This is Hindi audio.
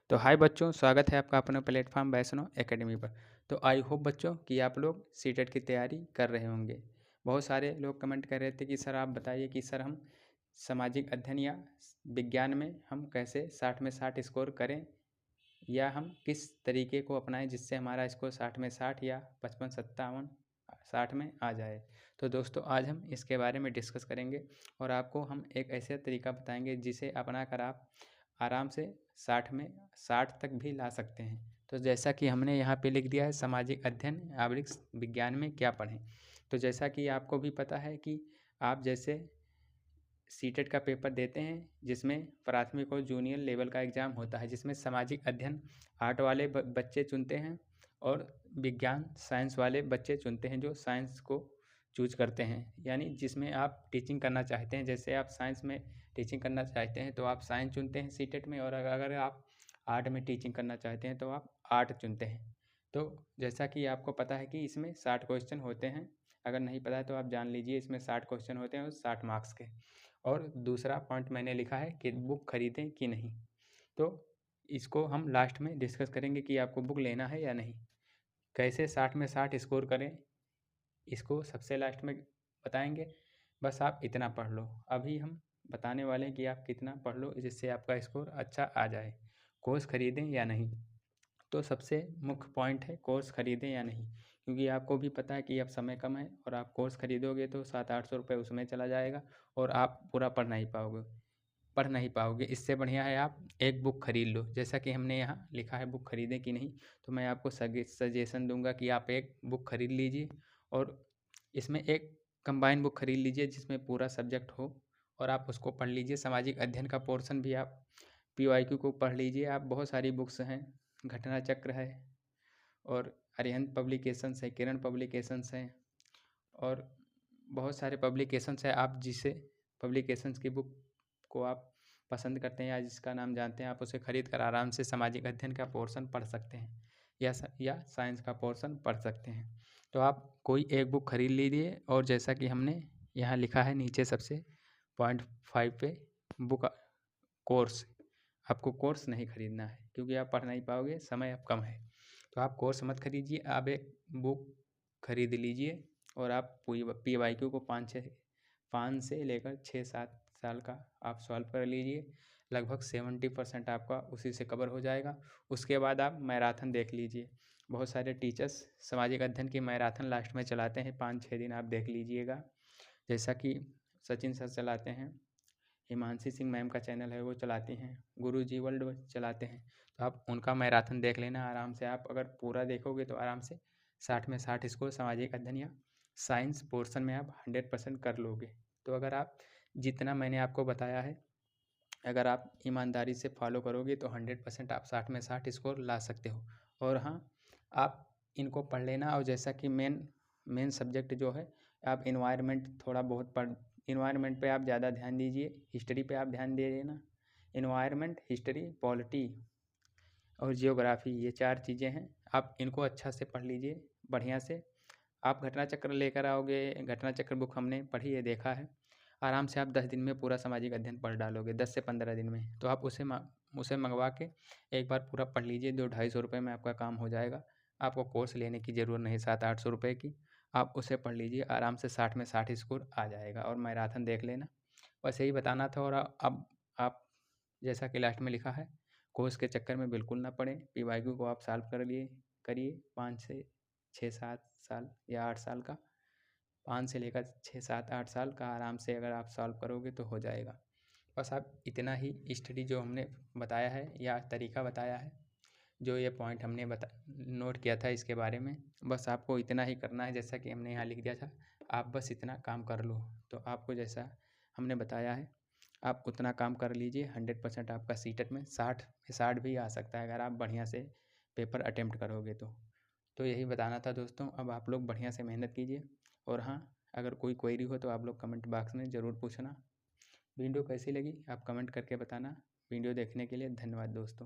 तो हाय बच्चों, स्वागत है आपका अपने प्लेटफॉर्म वैष्णव एकेडमी पर। तो आई होप बच्चों कि आप लोग सीटेट की तैयारी कर रहे होंगे। बहुत सारे लोग कमेंट कर रहे थे कि सर आप बताइए कि सर हम सामाजिक अध्ययन या विज्ञान में हम कैसे 60 में 60 स्कोर करें, या हम किस तरीके को अपनाएं जिससे हमारा स्कोर 60 में 60 या 55 57 60 में आ जाए। तो दोस्तों आज हम इसके बारे में डिस्कस करेंगे और आपको हम एक ऐसा तरीका बताएंगे जिसे अपना कर आप आराम से 60 में 60 तक भी ला सकते हैं। तो जैसा कि हमने यहाँ पे लिख दिया है, सामाजिक अध्ययन आवरिक विज्ञान में क्या पढ़ें। तो जैसा कि आपको भी पता है कि आप जैसे सीटेट का पेपर देते हैं जिसमें प्राथमिक और जूनियर लेवल का एग्ज़ाम होता है, जिसमें सामाजिक अध्ययन आर्ट वाले बच्चे चुनते हैं और विज्ञान साइंस वाले बच्चे चुनते हैं जो साइंस को चूज करते हैं। यानी जिसमें आप टीचिंग करना चाहते हैं, जैसे आप साइंस में टीचिंग करना चाहते हैं तो आप साइंस चुनते हैं सीटेट में, और अगर आप आर्ट में टीचिंग करना चाहते हैं तो आप आर्ट चुनते हैं। तो जैसा कि आपको पता है कि इसमें 60 क्वेश्चन होते हैं। अगर नहीं पता है तो आप जान लीजिए, इसमें 60 क्वेश्चन होते हैं और 60 मार्क्स के। और दूसरा पॉइंट मैंने लिखा है कि बुक खरीदें कि नहीं। तो इसको हम लास्ट में डिस्कस करेंगे कि आपको बुक लेना है या नहीं, कैसे 60 में 60 स्कोर करें, इसको सबसे लास्ट में बताएंगे। बस आप इतना पढ़ लो। अभी हम बताने वाले हैं कि आप कितना पढ़ लो जिससे आपका स्कोर अच्छा आ जाए। कोर्स खरीदें या नहीं, तो सबसे मुख्य पॉइंट है कोर्स खरीदें या नहीं, क्योंकि आपको भी पता है कि अब समय कम है और आप कोर्स खरीदोगे तो 700-800 रुपये उसमें चला जाएगा और आप पूरा पढ़ नहीं पाओगे। इससे बढ़िया है आप एक बुक खरीद लो। जैसा कि हमने यहाँ लिखा है बुक खरीदें कि नहीं, तो मैं आपको सजेशन दूंगा कि आप एक बुक खरीद लीजिए और इसमें एक कंबाइन बुक खरीद लीजिए जिसमें पूरा सब्जेक्ट हो और आप उसको पढ़ लीजिए। सामाजिक अध्ययन का पोर्शन भी आप PYQ को पढ़ लीजिए। आप बहुत सारी बुक्स हैं, घटना चक्र है और अरिहंत पब्लिकेशंस है, किरण पब्लिकेशंस हैं और बहुत सारे पब्लिकेशंस है। आप जिसे पब्लिकेशंस की बुक को आप पसंद करते हैं या जिसका नाम जानते हैं, आप उसे खरीद कर आराम से सामाजिक अध्ययन का पोर्शन पढ़ सकते हैं या साइंस का पोर्शन पढ़ सकते हैं। तो आप कोई एक बुक खरीद लीजिए और जैसा कि हमने यहाँ लिखा है नीचे सबसे पॉइंट 5 पे, बुक कोर्स, आपको कोर्स नहीं खरीदना है क्योंकि आप पढ़ नहीं पाओगे, समय अब कम है। तो आप कोर्स मत खरीदिए, आप एक बुक खरीद लीजिए और आप PYQ को 5 से लेकर 6-7 साल का आप सॉल्व कर लीजिए। लगभग 70% आपका उसी से कवर हो जाएगा। उसके बाद आप मैराथन देख लीजिए। बहुत सारे टीचर्स सामाजिक अध्ययन की मैराथन लास्ट में चलाते हैं, 5-6 दिन आप देख लीजिएगा। जैसा कि सचिन सर चलाते हैं, हिमांशी सिंह मैम का चैनल है वो चलाती हैं, गुरुजी वर्ल्ड चलाते हैं। तो आप उनका मैराथन देख लेना आराम से। आप अगर पूरा देखोगे तो आराम से 60 में 60 स्कोर सामाजिक अध्ययन या साइंस पोर्शन में आप 100% कर लोगे। तो अगर आप जितना मैंने आपको बताया है, अगर आप ईमानदारी से फॉलो करोगे तो 100% आप 60 में 60 स्कोर ला सकते हो। और हाँ, आप इनको पढ़ लेना। और जैसा कि मेन सब्जेक्ट जो है, आप इन्वायरमेंट थोड़ा बहुत पढ़, इन्वायरमेंट पे आप ज़्यादा ध्यान दीजिए, हिस्ट्री पे आप ध्यान दे देना। इन्वायरमेंट, हिस्ट्री, पॉलिटी और जियोग्राफी, ये 4 चीज़ें हैं। आप इनको अच्छा से पढ़ लीजिए बढ़िया से। आप घटना चक्र लेकर आओगे, घटना चक्र बुक हमने पढ़ी है, देखा है। आराम से आप 10 दिन में पूरा सामाजिक अध्ययन पढ़ डालोगे, 10 से 15 दिन में। तो आप उसे मंगवा के एक बार पूरा पढ़ लीजिए, 200-250 रुपये में आपका काम हो जाएगा। आपको कोर्स लेने की ज़रूरत नहीं 700-800 रुपये की। आप उसे पढ़ लीजिए, आराम से 60 में 60 स्कोर आ जाएगा। और मैराथन देख लेना। बस यही बताना था। और अब आप जैसा कि लास्ट में लिखा है, कोर्स के चक्कर में बिल्कुल ना पड़ें। PYQ को आप सॉल्व करिए 5 से 6-7 साल या 8 साल का, 5 से लेकर 6-7-8 साल का आराम से अगर आप सॉल्व करोगे तो हो जाएगा। बस आप इतना ही स्टडी जो हमने बताया है या तरीका बताया है, जो ये पॉइंट हमने नोट किया था इसके बारे में, बस आपको इतना ही करना है। जैसा कि हमने यहाँ लिख दिया था, आप बस इतना काम कर लो। तो आपको जैसा हमने बताया है आप उतना काम कर लीजिए। 100% आपका सीटेट में 60 भी आ सकता है अगर आप बढ़िया से पेपर अटेम्प्ट करोगे तो यही बताना था दोस्तों। अब आप लोग बढ़िया से मेहनत कीजिए। और हाँ, अगर कोई क्वेरी हो तो आप लोग कमेंट बॉक्स में ज़रूर पूछना। वीडियो कैसी लगी आप कमेंट करके बताना। वीडियो देखने के लिए धन्यवाद दोस्तों।